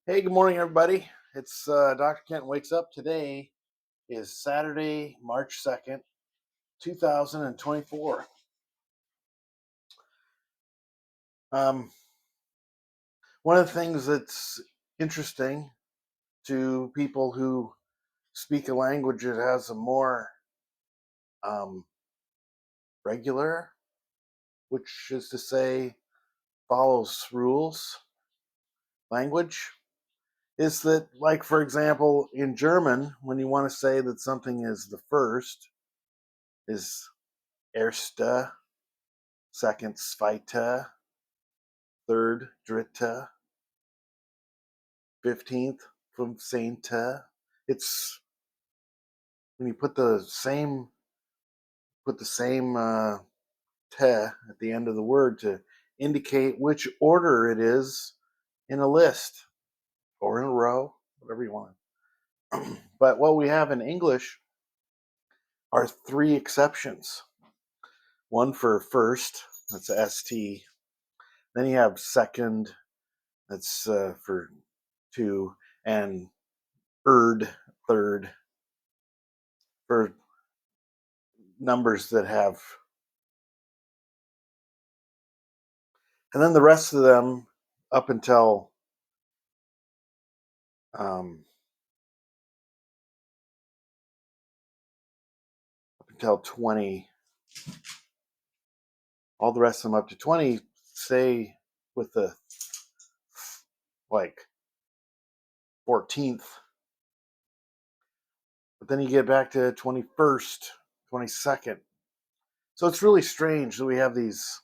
Hey, good morning, everybody. It's Dr. Kenton Wakes Up. Today is Saturday, March 2nd, 2024. Um, One of the things that's interesting to people who speak a language that has a more um, regular, which is to say, follows rules language, is that, like, for example, in German, when you want to say that something is the first, is erste, second, zweite, third, dritte, 15th from Sainte. It's when you put the same te at the end of the word to indicate which order it is in a list or in a row, whatever you want. But what we have in English are three exceptions. One for first, that's ST. Then you have second, that's for two, and third, for numbers that have, and then the rest of them up um, until 20. All the rest of them up to 20 say with the like 14th, but then you get back to 21st, 22nd. So it's really strange that we have these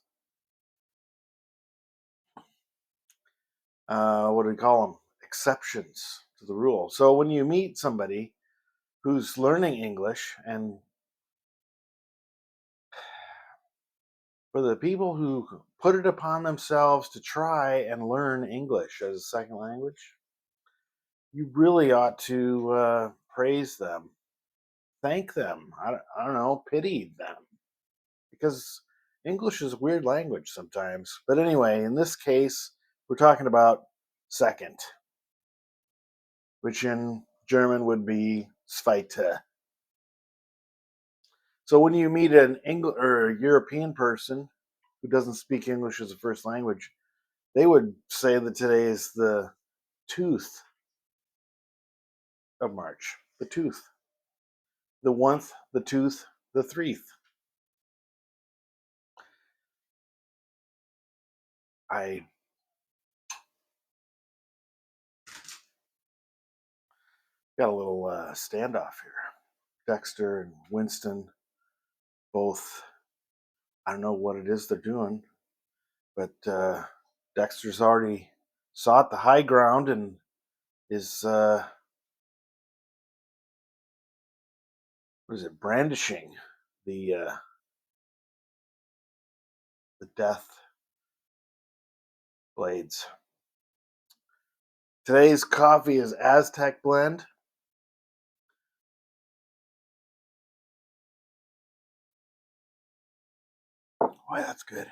what do we call them, exceptions to the rule. So when you meet somebody who's learning English, and for the people who put it upon themselves to try and learn English as a second language, you really ought to praise them, thank them. I don't know, pity them, because English is a weird language sometimes. But anyway, in this case, we're talking about second, which in German would be zweite. So when you meet an English or a European person who doesn't speak English as a first language, they would say that today is the tooth of March. The tooth. The oneth, the tooth, the threeth. I got a little standoff here. Dexter and Winston both, I don't know what it is they're doing, but Dexter's already sought the high ground and is, what is it, brandishing the death blades. Today's coffee is Aztec Blend. Boy, that's good.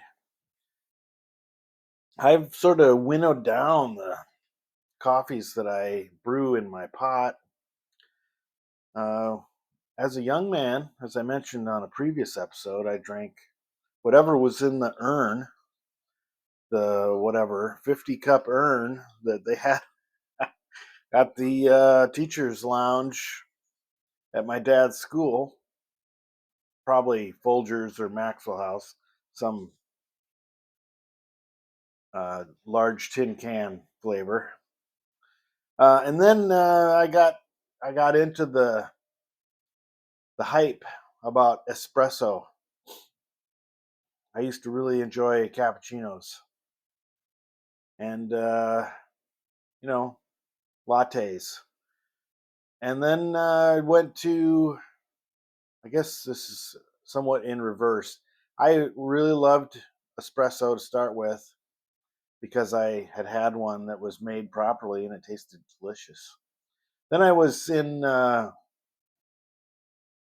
I've sort of winnowed down the coffees that I brew in my pot. Uh, as a young man, as I mentioned on a previous episode, I drank whatever was in the urn, the whatever 50-cup urn that they had at the teacher's lounge at my dad's school, probably Folgers or Maxwell House, some large tin can flavor. And then I got into the hype about espresso. I used to really enjoy cappuccinos and you know, lattes. And then I went to, I guess this is somewhat in reverse. I really loved espresso to start with because I had had one that was made properly and it tasted delicious. Then I was in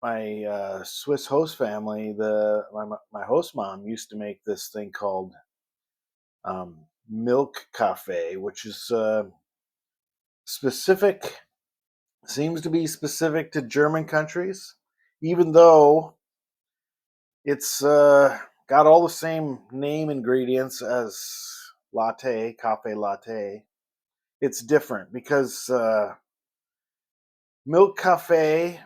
my Swiss host family. My host mom used to make this thing called Milchkafee, which is Specific seems to be specific to German countries, even though it's got all the same name ingredients as latte, cafe latte. It's different because Milchkafee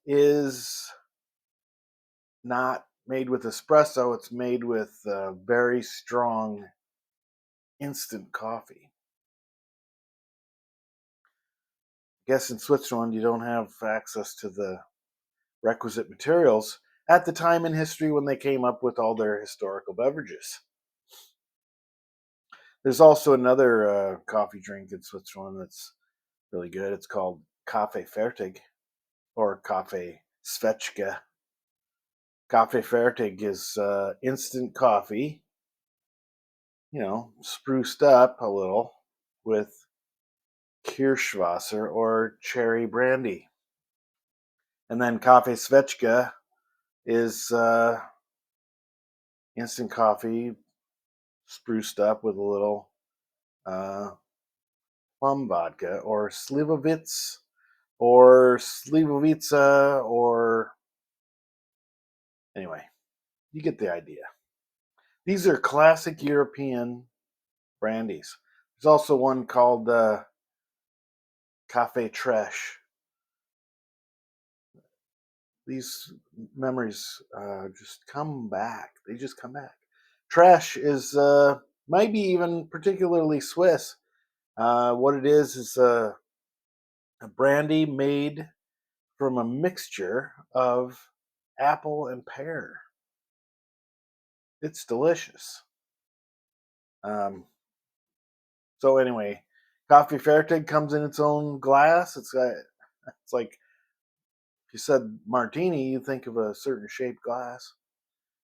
is not made with espresso. It's made with very strong instant coffee. I guess in Switzerland you don't have access to the requisite materials at the time in history when they came up with all their historical beverages. There's also another coffee drink in Switzerland that's really good. It's called Kaffeefertig or Kaffee Zwetschgen. Kaffeefertig is instant coffee, spruced up a little with Kirschwasser or cherry brandy. And then Kaffee Zwetschgen is instant coffee spruced up with a little plum vodka or slivovitz or slivovica or anyway, you get the idea. These are classic European brandies. There's also one called Kaffee Traesch. These memories just come back. They just come back. Traesch is might be even particularly Swiss. What it is a brandy made from a mixture of apple and pear. It's delicious. So anyway, Kaffeefertig comes in its own glass. It's like if you said martini, you think of a certain shaped glass.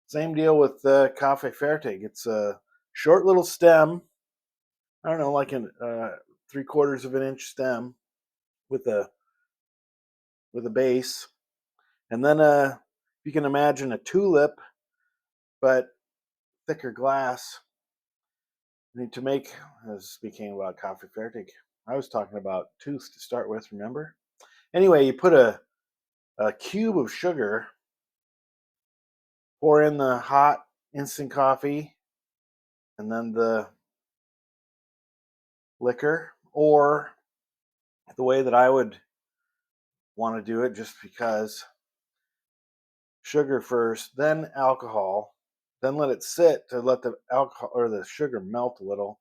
Same deal with Kaffeefertig. It's a short little stem. I don't know, like an 3/4 of an inch stem with a base, and then you can imagine a tulip, but thicker glass. And to make, speaking about Kaffeefertig, I was talking about tooth to start with. Remember? Anyway, you put a cube of sugar, pour in the hot instant coffee, and then the liquor, or the way that I would want to do it, just because sugar first, then alcohol, then let it sit to let the alcohol or the sugar melt a little,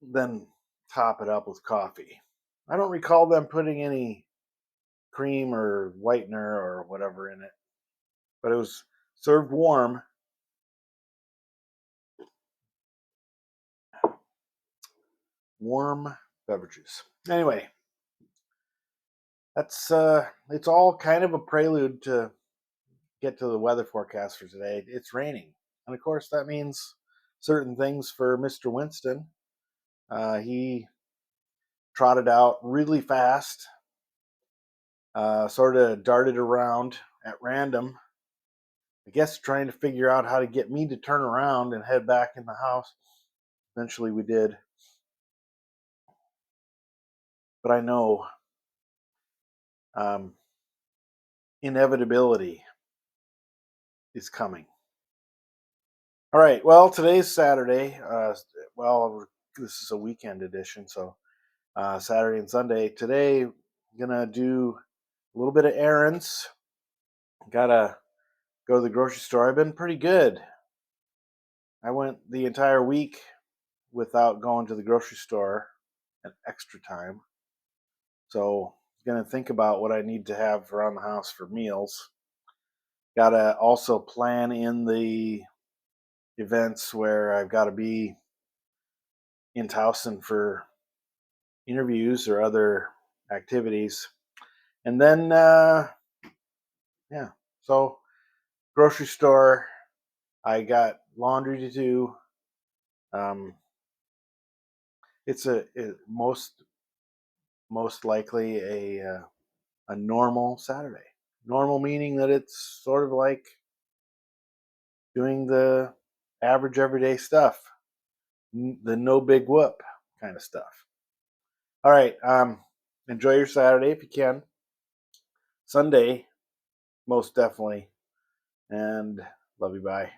then top it up with coffee. I don't recall them putting any cream or whitener or whatever in it, but it was served warm. Warm beverages. Anyway, that's it's all kind of a prelude to get to the weather forecast for today. It's raining, and of course that means certain things for Mr. Winston. He trotted out really fast, sort of darted around at random. I guess trying to figure out how to get me to turn around and head back in the house. Eventually we did. But I know um, inevitability is coming. All right. Well, today's Saturday. This is a weekend edition, so Saturday and Sunday. Today, I'm gonna do a little bit of errands. Gotta go to the grocery store. I've been pretty good. I went the entire week without going to the grocery store an extra time. So I'm gonna think about what I need to have around the house for meals. Gotta also plan in the events where I've got to be in Towson for interviews or other activities. And then, yeah, so grocery store, I got laundry to do. Um, most likely a normal Saturday. Normal meaning that it's sort of like doing the average everyday stuff, the no big whoop kind of stuff. All right. Enjoy your Saturday if you can. Sunday, most definitely. And love you. Bye.